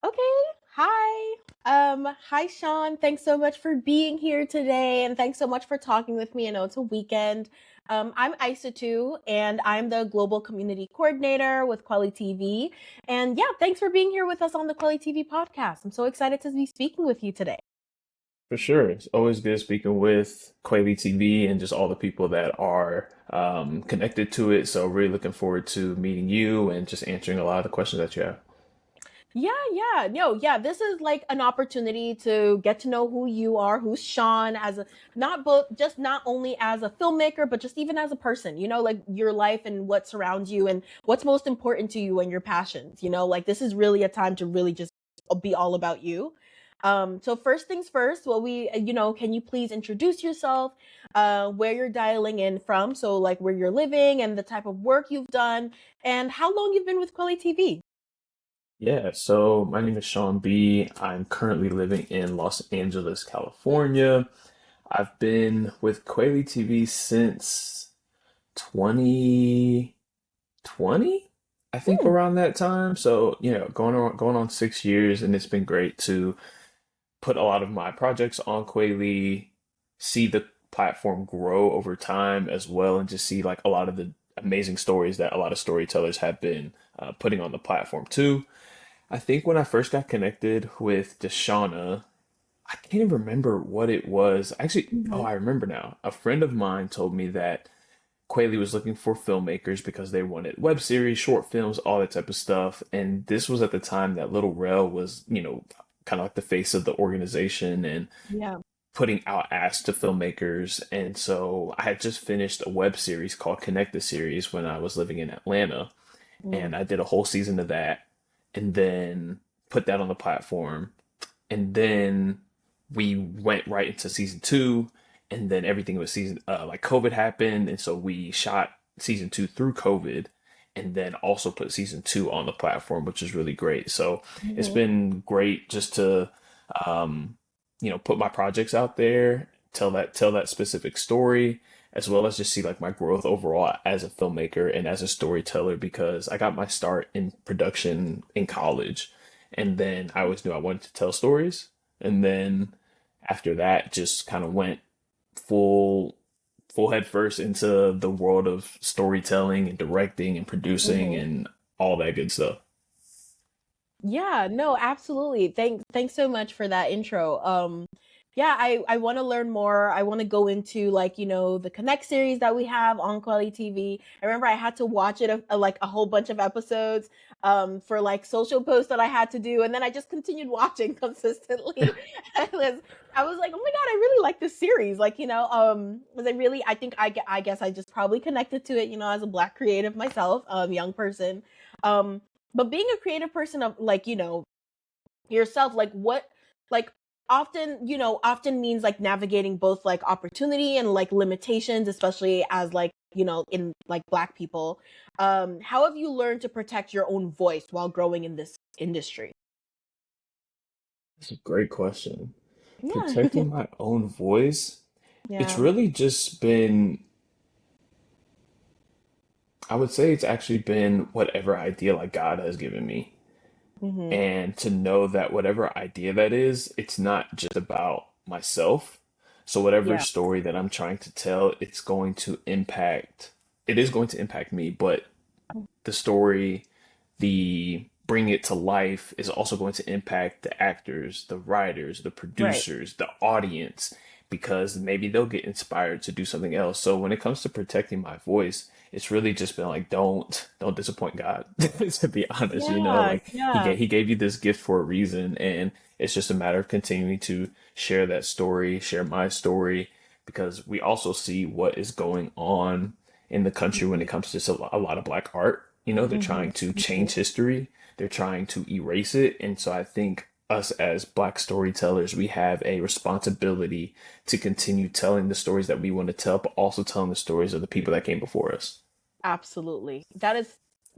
Okay. Hi. Hi Sean. Thanks so much for being here today and thanks so much for talking with me. I know it's a weekend. I'm Isa too, and I'm the global community coordinator with kweliTV. And yeah, thanks for being here with us on the kweliTV podcast. I'm so excited to be speaking with you today. For sure. It's always good speaking with kweliTV and just all the people that are connected to it. So really looking forward to meeting you and just answering a lot of the questions that you have. Yeah. No, yeah. This is like an opportunity to get to know who you are, who's Sean as a not both just not only as a filmmaker, but just even as a person, like your life and what surrounds you and what's most important to you and your passions, like this is really a time to really just be all about you. So first things first, can you please introduce yourself, where you're dialing in from? So like where you're living and the type of work you've done and how long you've been with Quelly TV. Yeah, so my name is Sean B. I'm currently living in Los Angeles, California. I've been with kweliTV since 2020, I think Hmm. around that time. So, going on 6 years, and it's been great to put a lot of my projects on Quayle, see the platform grow over time as well, and just see like a lot of the amazing stories that a lot of storytellers have been putting on the platform too. I think when I first got connected with Deshauna, I can't even remember what it was. Actually, oh, Mhm. I remember now. A friend of mine told me that Quayle was looking for filmmakers because they wanted web series, short films, all that type of stuff. And this was at the time that Little Rel was, kind of like the face of the organization and Yeah. putting out asks to filmmakers. And so I had just finished a web series called Connect the Series when I was living in Atlanta. Mm. And I did a whole season of that and then put that on the platform. And then we went right into season two. And then everything was like COVID happened. And so we shot season two through COVID and then also put season two on the platform, which is really great. So it's Mhm. been great just to um, put my projects out there, tell that specific story, as well as just see like my growth overall as a filmmaker and as a storyteller because I got my start in production in college, and then I always knew I wanted to tell stories, and then after that just kind of went full full head first into the world of storytelling and directing and producing Mhm. and all that good stuff. Yeah, no, absolutely. Thanks so much for that intro. Yeah, I want to learn more. I want to go into like, the Connect series that we have on Quality TV. I remember I had to watch it like a whole bunch of episodes for like social posts that I had to do and then I just continued watching consistently. I was like, "Oh my God, I really like this series." Like, because I think I guess I just probably connected to it, as a black creative myself, young person. Um but being a creative person of like, yourself, like what like often means like navigating both like opportunity and like limitations, especially as like, in like black people. How have you learned to protect your own voice while growing in this industry? That's a great question. Yeah. Protecting my own voice, it's Yeah. really just been, I would say it's actually been whatever idea like God has given me. Hmm. And to know that whatever idea that is, it's not just about myself. So whatever Yeah. story that I'm trying to tell, it is going to impact me, but the story, the bring it to life is also going to impact the actors, the writers, the Right. producers, the audience, because maybe they'll get inspired to do something else. So when it comes to protecting my voice, it's really just been like don't disappoint God. To be honest, Yeah. like Yeah. he gave you this gift for a reason, and it's just a matter of continuing to share that story, share my story, because we also see what is going on in the country when it comes to just a lot of black art. They're Hmm. trying to change history, they're trying to erase it. And so I think us as black storytellers, we have a responsibility to continue telling the stories that we want to tell, but also telling the stories of the people that came before us. Absolutely. That is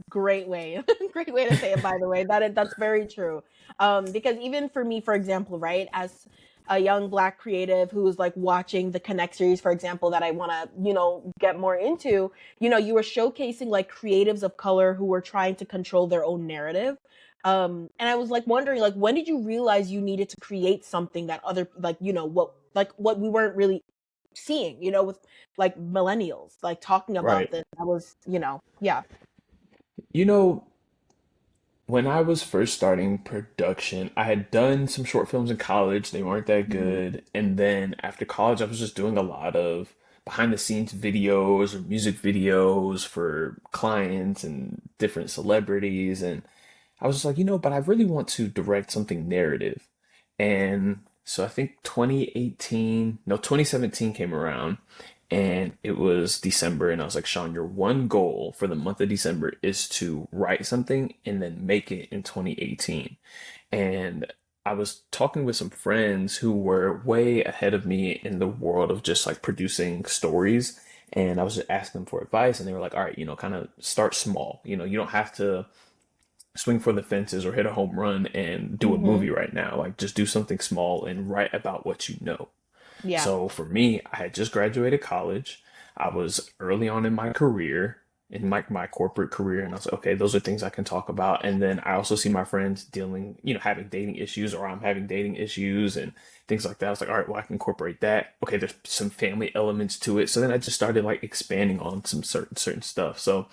great way. Great way to say it, by the way. That's very true. Because even for me, for example, right, as a young Black creative who's like watching the Connect series, for example, that I want to, get more into, you were showcasing like creatives of color who were trying to control their own narrative. And I was like wondering, like, when did you realize you needed to create something that other, like, what we weren't really seeing, with like millennials, like talking about Right. this. That was, yeah. You know, when I was first starting production, I had done some short films in college. They weren't that Hmm. good. And then after college, I was just doing a lot of behind the scenes videos or music videos for clients and different celebrities. And I was just like, but I really want to direct something narrative. And so I think 2018, no, 2017 came around and it was December. And I was like, Sean, your one goal for the month of December is to write something and then make it in 2018. And I was talking with some friends who were way ahead of me in the world of just like producing stories. And I was just asking them for advice, and they were like, all right, kind of start small. You don't have to swing for the fences or hit a home run and do a Hmm. movie right now. Like just do something small and write about what you know. Yeah. So for me, I had just graduated college. I was early on in my career, in my corporate career, and I was like, okay, those are things I can talk about. And then I also see my friends dealing, having dating issues, or I'm having dating issues and things like that. I was like, all right, well, I can incorporate that. Okay, there's some family elements to it. So then I just started like expanding on some certain stuff. So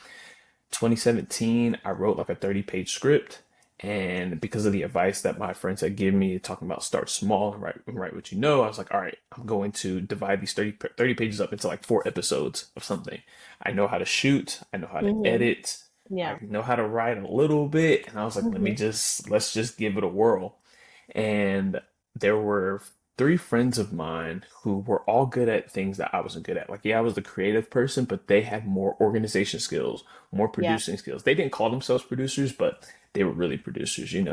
2017, I wrote like a 30-page script. And because of the advice that my friends had given me, talking about start small and write what you know, I was like, all right, I'm going to divide these 30 pages up into like 4 episodes of something. I know how to shoot, I know how to Hmm. edit, I Yeah. know how to write a little bit. And I was like, Hmm. let's just give it a whirl. And there were three friends of mine who were all good at things that I wasn't good at. Like, yeah, I was the creative person, but they had more organization skills, more Yeah. producing skills. They didn't call themselves producers, but they were really producers. And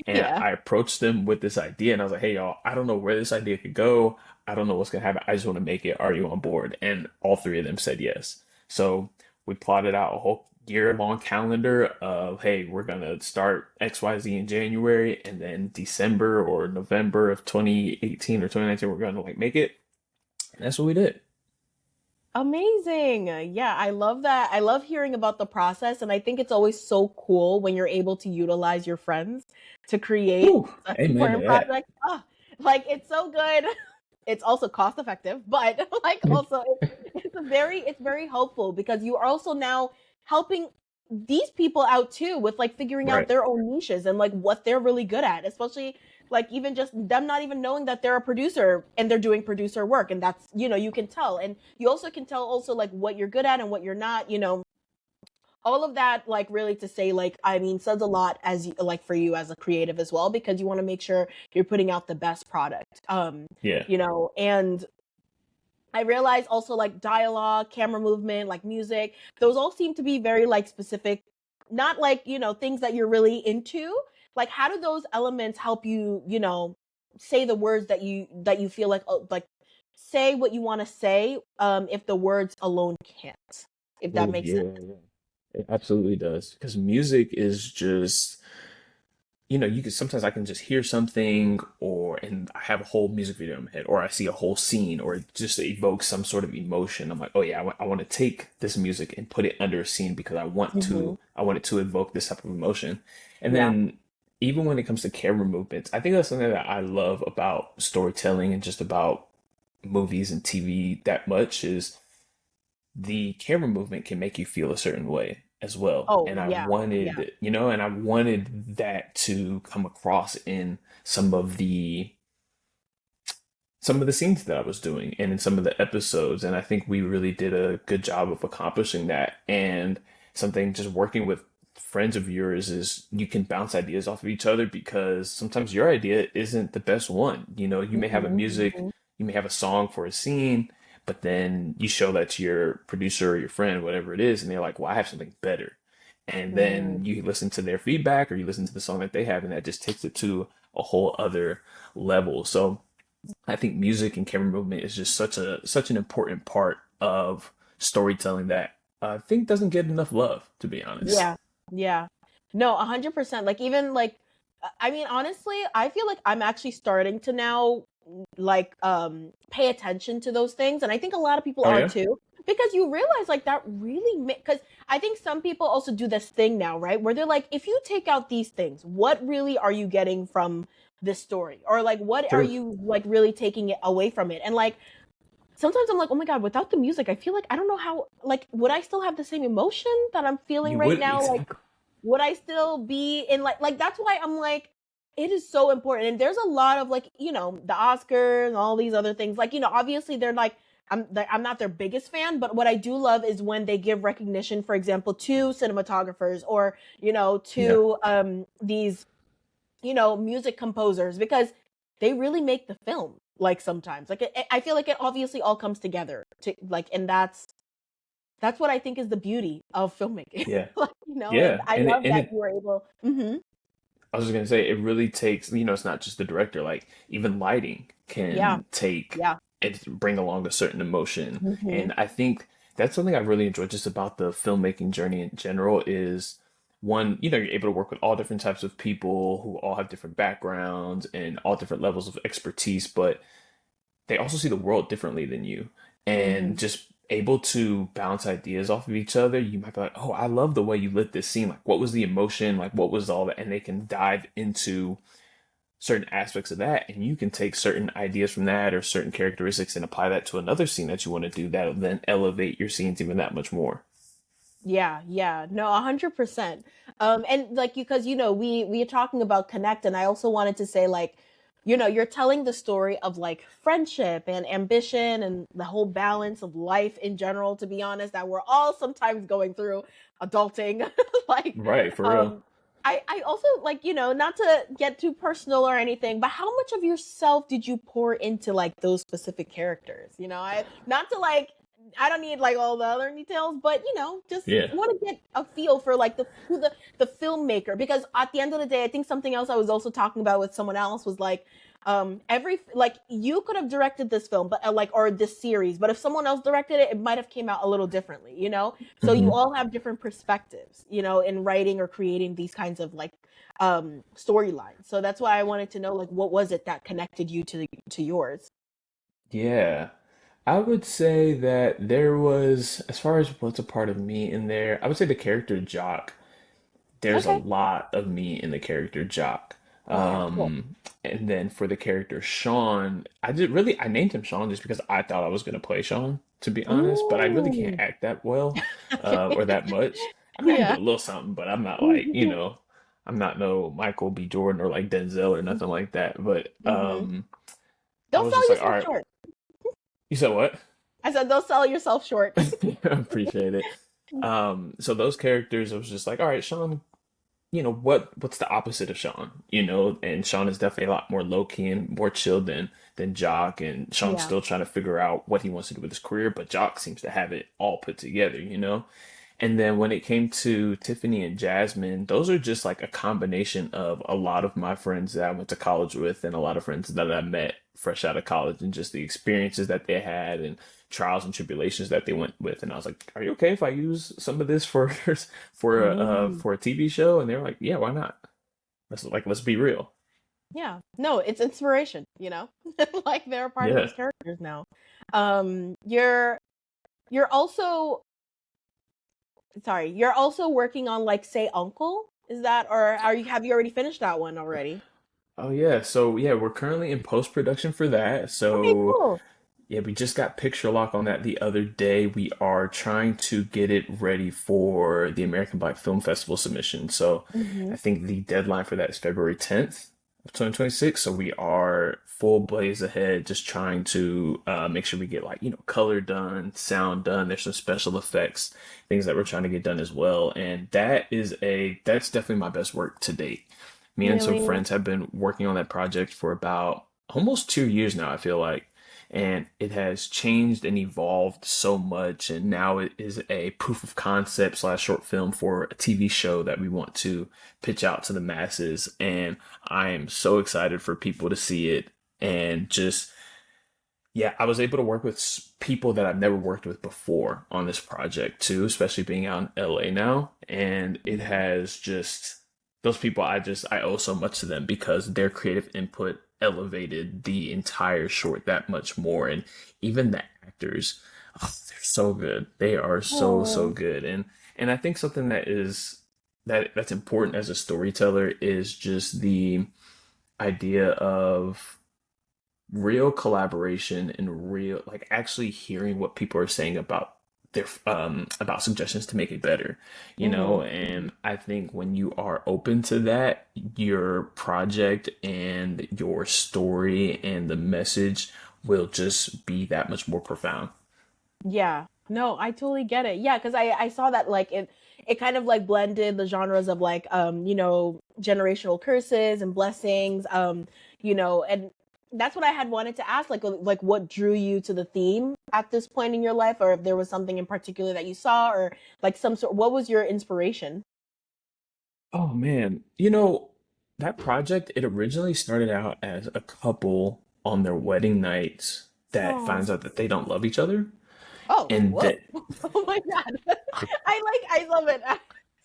Yeah. I approached them with this idea, and I was like, hey, y'all, I don't know where this idea could go. I don't know what's gonna happen. I just want to make it. Are you on board? And all three of them said yes. So we plotted out a whole year-long calendar of, hey, we're gonna start XYZ in January, and then December or November of 2018 or 2019, we're gonna like make it. And that's what we did. Amazing. Yeah, I love that. I love hearing about the process. And I think it's always so cool when you're able to utilize your friends to create Whew, such amen to important that. projects. Ah, like it's so good. It's also cost effective, but like also it's very helpful because you are also now helping these people out too with like figuring out Right. their own niches and like what they're really good at, especially like even just them not even knowing that they're a producer and they're doing producer work, and that's, you can tell, and you also can tell also like what you're good at and what you're not, all of that, like really to say, like, I mean, says a lot as like for you as a creative as well, because you want to make sure you're putting out the best product. Yeah. And I realize also like dialogue, camera movement, like music, those all seem to be very like specific, not like, things that you're really into. Like how do those elements help you, say the words that you feel like say what you want to say, if the words alone can't. If that Oh, makes yeah, sense. yeah. It absolutely does. Because music is just, you can sometimes I can just hear something and I have a whole music video in my head, or I see a whole scene, or it just evokes some sort of emotion. I'm like, oh yeah, I want to take this music and put it under a scene because Hmm. I want it to evoke this type of emotion. And Yeah. then even when it comes to camera movements, I think that's something that I love about storytelling and just about movies and TV that much is the camera movement can make you feel a certain way as well. Oh, And I yeah. Yeah. wanted, and I wanted that to come across in some of the scenes that I was doing and in some of the episodes. And I think we really did a good job of accomplishing that. And something just working with friends of yours is you can bounce ideas off of each other because sometimes your idea isn't the best one. You may have a Hmm. music, Hmm. you may have a song for a scene, but then you show that to your producer or your friend, whatever it is, and they're like, well, I have something better. And Hmm. then you listen to their feedback or you listen to the song that they have, and that just takes it to a whole other level. So I think music and camera movement is just such an important part of storytelling that I think doesn't get enough love, to be honest. Yeah. Yeah. No, 100%. Like even like I mean, honestly, I feel like I'm actually starting to now like pay attention to those things, and I think a lot of people Oh are yeah, too, because you realize like that really because I think some people also do this thing now, right, where they're like, if you take out these things, what really are you getting from this story, or like what are true. you like really taking it away from it? And like sometimes I'm like, oh my god, without the music, I feel like I don't know how, like, would I still have the same emotion that I'm feeling You right would now? Like, exactly. would I still be in like that's why I'm like, it is so important. And there's a lot of like, the Oscars and all these other things. Like, obviously they're like, I'm not their biggest fan, but what I do love is when they give recognition, for example, to cinematographers, or Yeah, to these music composers, because they really make the film. Like sometimes, like I feel like it obviously all comes together to like, and that's what I think is the beauty of filmmaking. yeah, Like, and yeah, I and it love and that it you were able. Hmm. I was just gonna say it really takes, it's not just the director, like even lighting Yeah, can take yeah. and bring along a certain emotion. Hmm. And I think that's something I really enjoy just about the filmmaking journey in general is one, you're able to work with all different types of people who all have different backgrounds and all different levels of expertise, but they also see the world differently than you, and Hmm. just able to bounce ideas off of each other. You might be like, oh, I love the way you lit this scene. Like, what was the emotion? Like, what was all that? And they can dive into certain aspects of that, and you can take certain ideas from that or certain characteristics and apply that to another scene that you want to do that'll then elevate your scenes even that much more. Yeah, yeah, no, 100%. And like because we are talking about connect, and I also wanted to say like, you're telling the story of like friendship and ambition and the whole balance of life in general. To be honest, that we're all sometimes going through adulting. Like, Right, for real. um, I also like not to get too personal or anything, but how much of yourself did you pour into like those specific characters? I not to like I don't need like all the other details, but just Yeah. want to get a feel for like the filmmaker, because at the end of the day, I think something else I was also talking about with someone else was like, every like you could have directed this film, but like or this series, but if someone else directed it, it might have came out a little differently. So you Hmm. all have different perspectives, in writing or creating these kinds of like storylines. So that's why I wanted to know like what was it that connected you to yours. Yeah. I would say that there was, as far as what's a part of me in there, I would say the character Jock. There's a Okay. lot of me in the character Jock. Okay. Cool. And then for the character Sean, I named him Sean just because I thought I was gonna play Sean, to be honest, but I really can't Mm. act that well, Okay. or that much. I mean, I can do Yeah. a little something, but I'm not like, Hmm. I'm not no Michael B. Jordan or like Denzel or nothing like that. But Hmm. I Don't was just sell like, all yourself right, short. you said what? I said, don't sell yourself short. Appreciate it. So those characters, I was just like, all right, Sean, what's the opposite of Sean? And Sean is definitely a lot more low key and more chill than Jock, and Sean's Yeah. still trying to figure out what he wants to do with his career, but Jock seems to have it all put together. And then when it came to Tiffany and Jasmine, those are just like a combination of a lot of my friends that I went to college with and a lot of friends that I met fresh out of college, and just the experiences that they had and trials and tribulations that they went with. And I was like, "Are you okay if I use some of this for Mm. for a TV show?" And they were like, "Yeah, why not? Let's be real." Yeah. No, it's inspiration. Like they're a part of Yeah. these characters now. You're also sorry, you're also working on like say Uncle? Is that, or have you already finished that one already? Oh yeah. So yeah, we're currently in post production for that. Okay, So cool. yeah, we just got picture lock on that the other day. We are trying to get it ready for the American Black Film Festival submission. So Hmm. I think the deadline for that is February 10th of 2026. So we are full blaze ahead, just trying to make sure we get like, color done, sound done. There's some special effects, things that we're trying to get done as well. And that's definitely my best work to date. Me and some Really? friends have been working on that project for about almost 2 years now, I feel like, and it has changed and evolved so much, and now it is a proof of concept slash short film for a TV show that we want to pitch out to the masses. And I am so excited for people to see it. And just, yeah, I was able to work with people that I've never worked with before on this project too, especially being out in LA now, and it has just those people, I owe so much to them because their creative input elevated the entire short that much more. And even the actors, oh, they're so good. They are so Oh, good. And I think something that's important as a storyteller is just the idea of real collaboration and real like actually hearing what people are saying about suggestions to make it better, you know. mm-hmm. And I think when you are open to that, your project and your story and the message will just be that much more profound. Yeah. No, I totally get it. Yeah, because I saw that like it kind of like blended the genres of like generational curses and blessings, and that's what I had wanted to ask, like what drew you to the theme at this point in your life, or if there was something in particular that you saw, or like some sort, what was your inspiration? Oh man, you know, that project, it originally started out as a couple on their wedding nights that Oh. finds out that they don't love each other. Oh, And whoa. that Oh my God. I love it.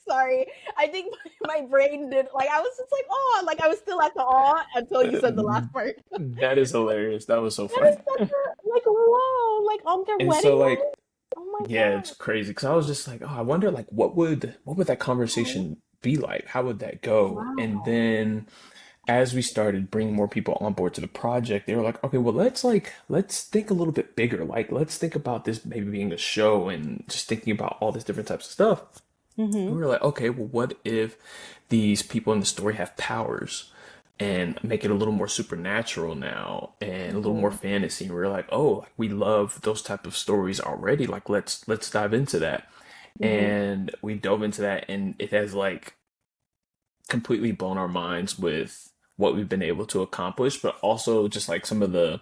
Sorry. I think my brain did, like, I was just like, oh, like I was still at the awe until you said the last part. that is hilarious. That was so That is funny. such a, like, whoa, like on their And wedding so like night? Oh my yeah, it's God. crazy because I was just like, oh, I wonder like what would that Mhm. conversation be like? How would that go? And Wow. then as we started bringing more people on board to the project, they were like, okay, well, let's think a little bit bigger. Like, let's think about this maybe being a show and just thinking about all these different types of stuff. And Mm-hmm. we were like, okay, well, what if these people in the story have powers and make it a little more supernatural now and a little more Mm-hmm. fantasy? And we were like, oh, like, we love those type of stories already. Like, let's dive into that. Mm-hmm. And we dove into that, and it has like completely blown our minds with what we've been able to accomplish, but also just like some of the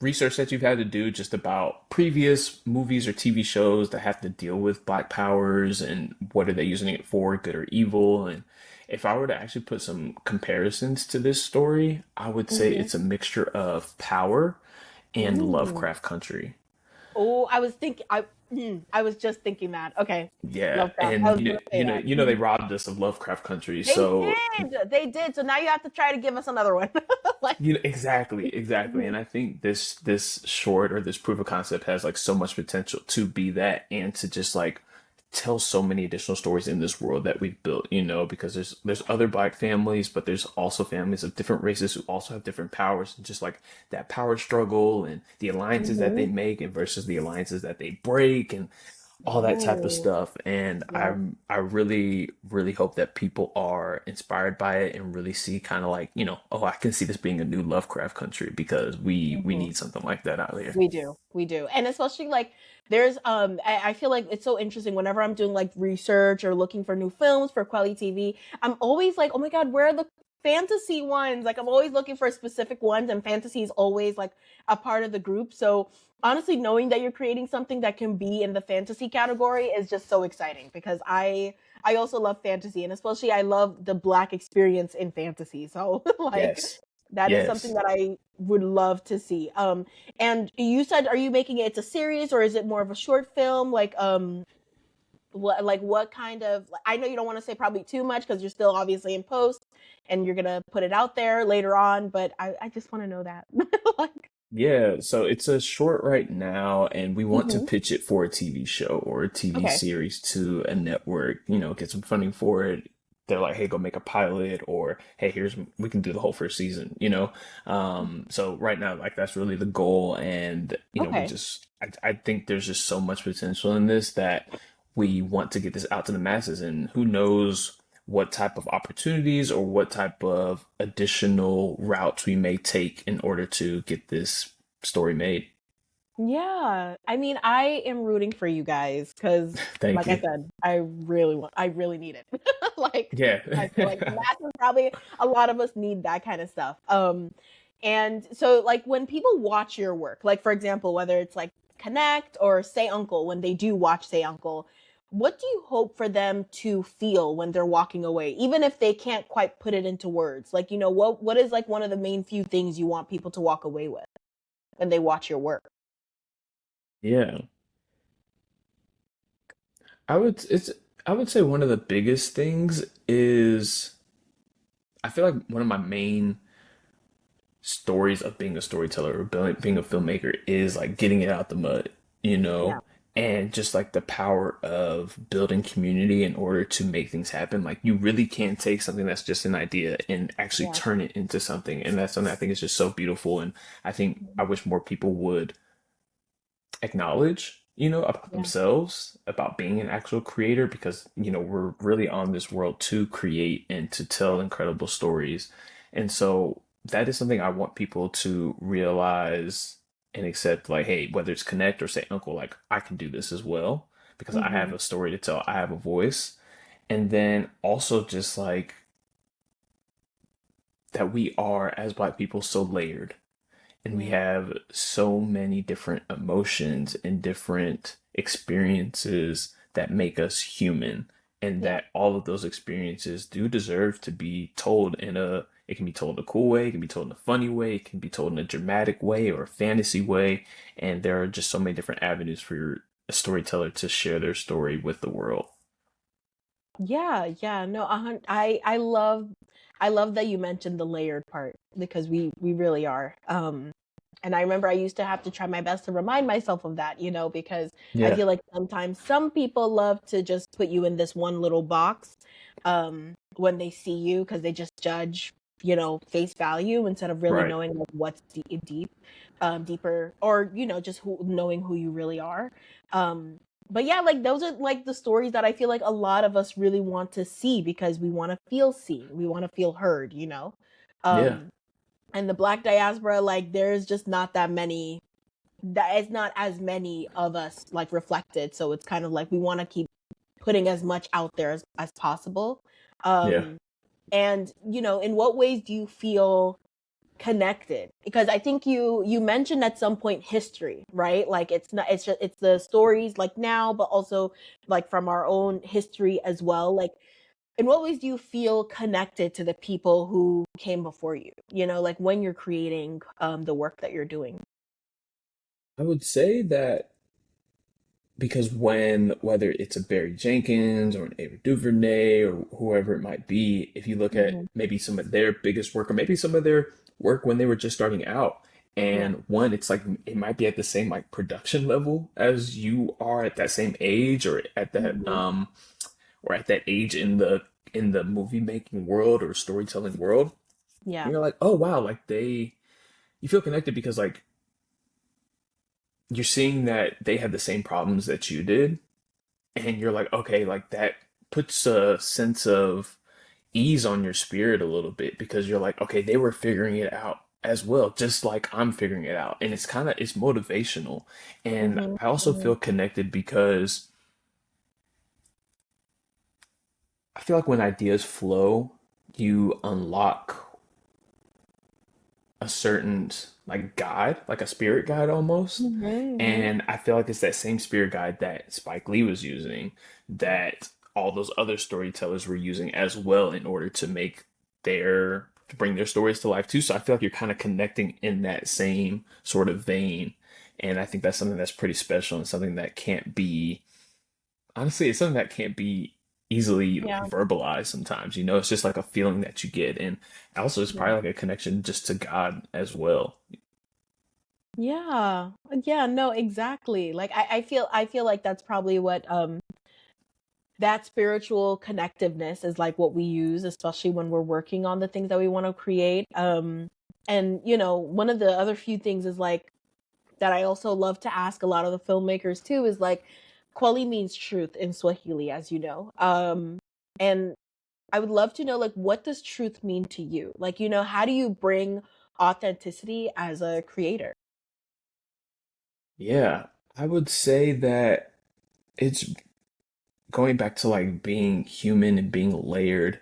research that you've had to do just about previous movies or TV shows that have to deal with black powers and what are they using it for, good or evil. And if I were to actually put some comparisons to this story, I would say Mm-hmm. it's a mixture of power and Ooh. Lovecraft Country. Oh, I was thinking, I was just thinking that. Okay. Yeah, Lovecraft. I and was gonna say that. they robbed us of Lovecraft Country, They so did. They did. So now you have to try to give us another one. Like, exactly. mhm. And I think this short or this proof of concept has like so much potential to be that and to just like tell so many additional stories in this world that we've built, you know, because there's other black families, but there's also families of different races who also have different powers and just like that power struggle and the alliances that they Mhm. make and versus the alliances that they break and all that type of Oh, stuff. And yeah. I really hope that people are inspired by it and really see kind of like, you know, oh, I can see this being a new Lovecraft Country because we Mhm. need something like that out here. We do. We do. And especially like there's I feel like it's so interesting whenever I'm doing like research or looking for new films for Quelly TV. I'm always like, oh my God, where are the fantasy ones? Like I'm always looking for specific ones, and fantasy is always like a part of the group. So honestly, knowing that you're creating something that can be in the fantasy category is just so exciting because I also love fantasy, and especially I love the black experience in fantasy. So like Yes. that is something Yes. that I would love to see. And you said, are you making it? It's a series, or is it more of a short film? What kind of? I know you don't want to say probably too much because you're still obviously in post, and you're gonna put it out there later on. But I just want to know that. Like, Yeah, so it's a short right now, and we want to mhm. pitch it for a TV show or a TV Okay, series to a network, you know, get some funding for it. They're like, hey, go make a pilot, or hey, we can do the whole first season, you know? So right now, like that's really the goal. And, you know, okay. I think there's just so much potential in this that we want to get this out to the masses, and who knows what type of opportunities or what type of additional routes we may take in order to get this story made. Yeah, I mean, I am rooting for you guys because, Thank like I you. said, I really need it. Like, Yeah. I feel like the masses probably a lot of us need that kind of stuff. And so like when people watch your work, like for example, whether it's like Connect or Say Uncle, when they do watch Say Uncle, what do you hope for them to feel when they're walking away, even if they can't quite put it into words? Like, what is like one of the main few things you want people to walk away with when they watch your work? Yeah. I would it's I would say one of the biggest things is I feel like one of my main stories of being a storyteller or being a filmmaker is like getting it out the mud, you Yeah, know, and just like the power of building community in order to make things happen. Like you really can take something that's just an idea and actually yeah, turn it into something. And that's something I think is just so beautiful. And I think I wish more people would acknowledge, about yeah, themselves, about being an actual creator, because, we're really on this world to create and to tell incredible stories. And so that is something I want people to realize and accept, like, hey, whether it's connect or say, uncle, like, I can do this as well because I have hmm, a story to tell, I have a voice. And then also just like that we are, as Black people, so layered and we yeah, have so many different emotions and different experiences that make us human, and yeah. that all of those experiences do deserve to be told it can be told in a cool way, it can be told in a funny way, it can be told in a dramatic way or a fantasy way, and there are just so many different avenues for a storyteller to share their story with the world. Yeah, yeah, no, I love that you mentioned the layered part because we really are. And I remember I used to have to try my best to remind myself of that, because I Yeah, feel like sometimes some people love to just put you in this one little box when they see you because they just judge, face value instead of really right. knowing like what's deeper, or just knowing who you really are. Um, but yeah, like those are like the stories that I feel like a lot of us really want to see because we want to feel seen, we want to feel heard. Yeah. Um, and the Black diaspora, like there's just not that many, that it's not as many of us like reflected, so it's kind of like we want to keep putting as much out there as possible. Yeah. um and in what ways do you feel connected? Because I think you mentioned at some point history, right? Like it's not, it's just, it's the stories like now, but also like from our own history as well. Like in what ways do you feel connected to the people who came before you, like when you're creating the work that you're doing? I would say that because whether it's a Barry Jenkins or an Ava DuVernay or whoever it might be, if you look at Hmm. maybe some of their biggest work or maybe some of their work when they were just starting out, Yeah. and one, it's like it might be at the same like production level as you are at that same age Hmm. or at that age in the movie making world or storytelling world. And Yeah. you're like, oh wow, like you feel connected because like you're seeing that they had the same problems that you did, and you're like, okay, like that puts a sense of ease on your spirit a little bit because you're like, okay, they were figuring it out as well, just like I'm figuring it out. And it's motivational. And Hmm. I also Hmm. feel connected because I feel like when ideas flow, you unlock a certain like guide, like a spirit guide almost. Hmm. And I feel like it's that same spirit guide that Spike Lee was using, that all those other storytellers were using as well in order to to bring their stories to life too. So I feel like you're kind of connecting in that same sort of vein. And I think that's something that's pretty special and something that can't be honestly, it's something that can't be easily Yeah. verbalized sometimes, it's just like a feeling that you get. And also it's Yeah. probably like a connection just to God as well. Yeah. Yeah, no, exactly. Like I feel like that's probably what that spiritual connectiveness is like what we use, especially when we're working on the things that we want to create. And one of the other few things is like that I also love to ask a lot of the filmmakers too is like kweli means truth in Swahili, as you know. And I would love to know like what does truth mean to you? Like, how do you bring authenticity as a creator? Yeah, I would say that it's going back to like being human and being layered.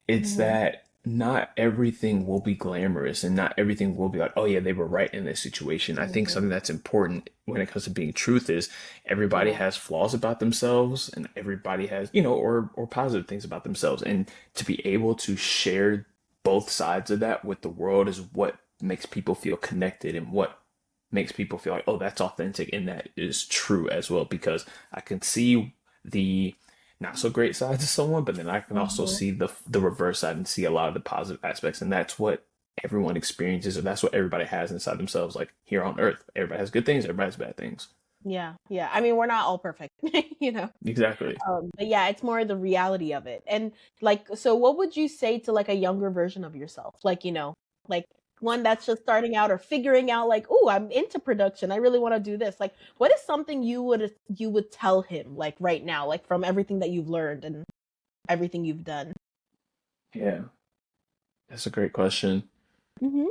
It's Mhm. that not everything will be glamorous and not everything will be like, oh yeah, they were right in this situation. I think Mhm. something that's important when it comes to being truth is everybody Yeah. has flaws about themselves and everybody has, or positive things about themselves. And to be able to share both sides of that with the world is what makes people feel connected and what makes people feel like, oh, that's authentic and that is true as well. Because I can see the not so great sides of someone, but then I can also Mhm. see the reverse side and see a lot of the positive aspects, and that's what everyone experiences, or that's what everybody has inside themselves. Like here on Earth, everybody has good things, everybody has bad things. Yeah, yeah. I mean, we're not all perfect, you know. Exactly. But yeah, it's more the reality of it. And like, so what would you say to like a younger version of yourself? Like, like one that's just starting out or figuring out like, oh, I'm into production. I really want to do this. Like, what is something you would tell him like right now, like from everything that you've learned and everything you've done? Yeah, that's a great question. Hmm.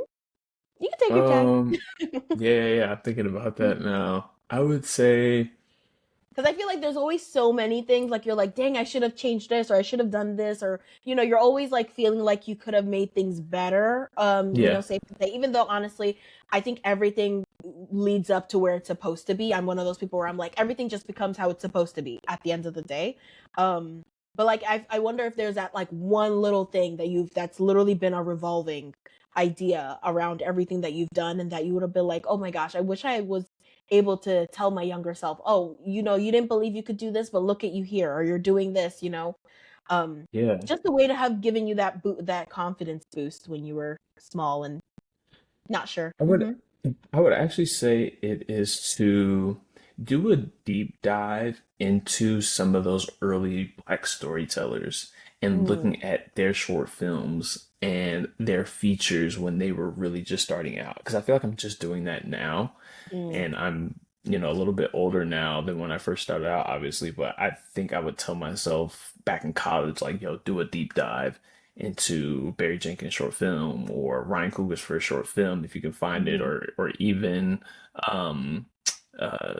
You can take your time. Um, yeah, I'm thinking about that now. I would say, Because I feel like there's always so many things like you're like, dang, I should have changed this or I should have done this or you're always like feeling like you could have made things better. yeah, Safe to say, even though honestly, I think everything leads up to where it's supposed to be. I'm one of those people where I'm like, everything just becomes how it's supposed to be at the end of the day. Um, but like I wonder if there's that like one little thing that's literally been a revolving idea around everything that you've done and that you would have been like, oh my gosh, I wish I was able to tell my younger self, oh, you didn't believe you could do this, but look at you here, or you're doing this. Um, yeah. just a way to have given you that confidence boost when you were small and not sure. I would Hmm. I would actually say it is to do a deep dive into some of those early black storytellers and Mm, looking at their short films and their features when they were really just starting out. Because I feel like I'm just doing that now, mm. and I'm, a little bit older now than when I first started out, obviously, but I think I would tell myself back in college, like, yo, do a deep dive into Barry Jenkins' short film or Ryan Coogler's first short film if you can find it, Hmm. or even um uh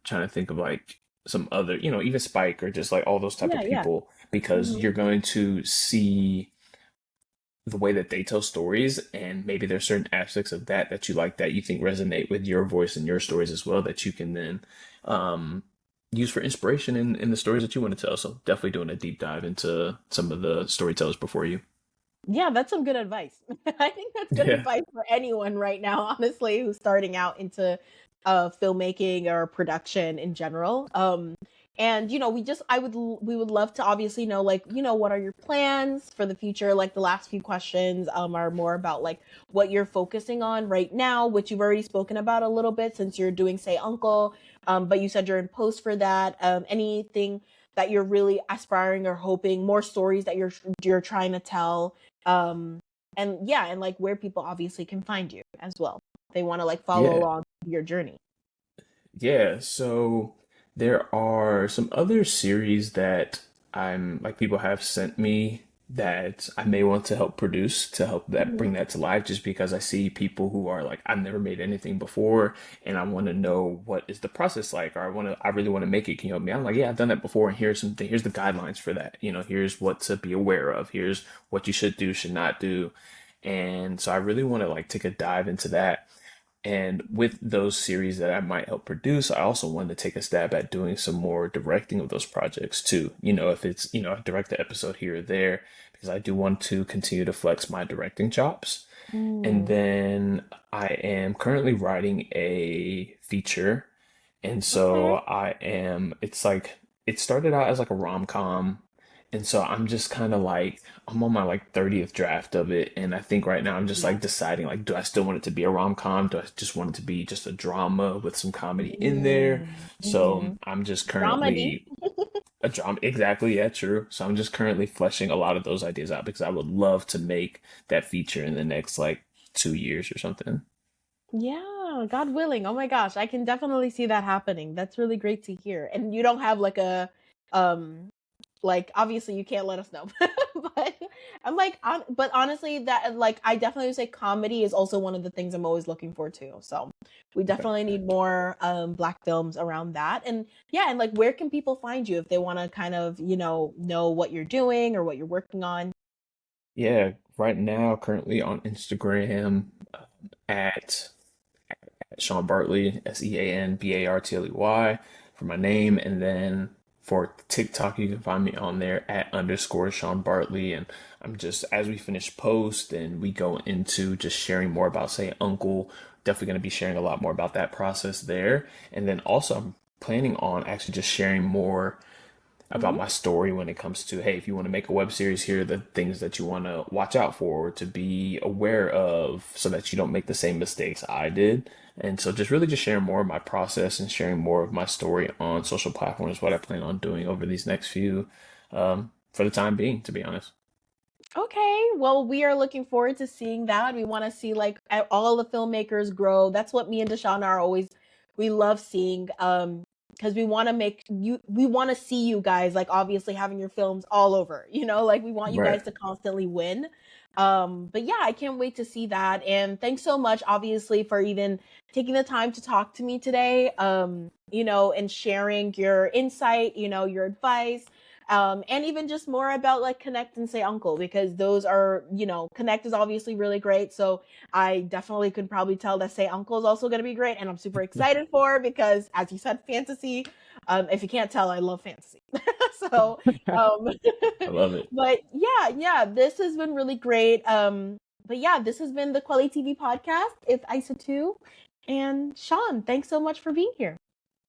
trying to think of like some other, even Spike or just like all those type Yeah, of yeah. people, because Hmm. you're going to see the way that they tell stories, and maybe there's certain aspects of that you like, that you think resonate with your voice and your stories as well, that you can then um use for inspiration in the stories that you want to tell. So definitely doing a deep dive into some of the storytellers before you. Yeah, that's some good advice. I think that's good Yeah, advice for anyone right now, honestly, who's starting out into filmmaking or production in general. And we would love to obviously know like, what are your plans for the future? Like the last few questions are more about like what you're focusing on right now, which you've already spoken about a little bit since you're doing Say Uncle. But you said you're in post for that. Anything that you're really aspiring or hoping, more stories that you're trying to tell, um and yeah, and like where people obviously can find you as well, they want to like follow yeah. along your journey. Yeah, so there are some other series that I'm like people have sent me that I may want to help produce to help that Hmm. bring that to life, just because I see people who are like, I've never made anything before and I want to know what is the process like, or I really want to make it. Can you help me? I'm like, yeah, I've done that before, and here's the guidelines for that. Here's what to be aware of. Here's what you should do, should not do. And so I really want to like take a dive into that. And with those series that I might help produce, I also wanted to take a stab at doing some more directing of those projects too. If it's, I direct an episode here or there, because I do want to continue to flex my directing chops. And Mm, then I am currently writing a feature. And so okay. it's like, it started out as like a rom-com. And so I'm just kind of like, I'm on my like 30th draft of it. And I think right now I'm just Yeah. like deciding, like, do I still want it to be a rom-com? Do I just want it to be just a drama with some comedy in there? Mm, So hmm. I'm just Dramedy. currently a drama. Exactly. Yeah, true. So I'm just currently fleshing a lot of those ideas out, because I would love to make that feature in the next like 2 years or something. Yeah, God willing. Oh my gosh, I can definitely see that happening. That's really great to hear. And you don't have like a um like obviously you can't let us know. But but honestly that like I definitely would say comedy is also one of the things I'm always looking for too. So we Okay. definitely need more black films around that. And yeah, and like where can people find you if they want to kind of, know what you're doing or what you're working on? Yeah, right now, currently on Instagram, at Sean Bartley, SeanBartley for my name. And then for TikTok, you can find me on there at underscore Sean Bartley. And I'm just, as we finish post and we go into just sharing more about, say, Uncle, definitely going to be sharing a lot more about that process there. And then also, I'm planning on actually just sharing more about my story when it comes to, hey, if you want to make a web series, here are the things that you want to watch out for, to be aware of, so that you don't make the same mistakes I did. And so just really just sharing more of my process and sharing more of my story on social platforms, what I plan on doing over these next few, for the time being, to be honest. Okay, well, we are looking forward to seeing that. We want to see like all the filmmakers grow. That's what me and Deshawn are always. We love seeing, because we want to make you. We want to see you guys like obviously having your films all over. Like we want you Right. guys to constantly win. But yeah, I can't wait to see that. And thanks so much, obviously, for even taking the time to talk to me today. And sharing your insight. Your advice, and even just more about like connect and say uncle, because those are, connect is obviously really great. So I definitely could probably tell that say uncle is also going to be great, and I'm super excited for it because, as you said, fantasy. If you can't tell, I love fantasy. So um I love it. but yeah, this has been really great. But yeah, this has been the kweliTV podcast. It's Isa 2, and Sean, thanks so much for being here.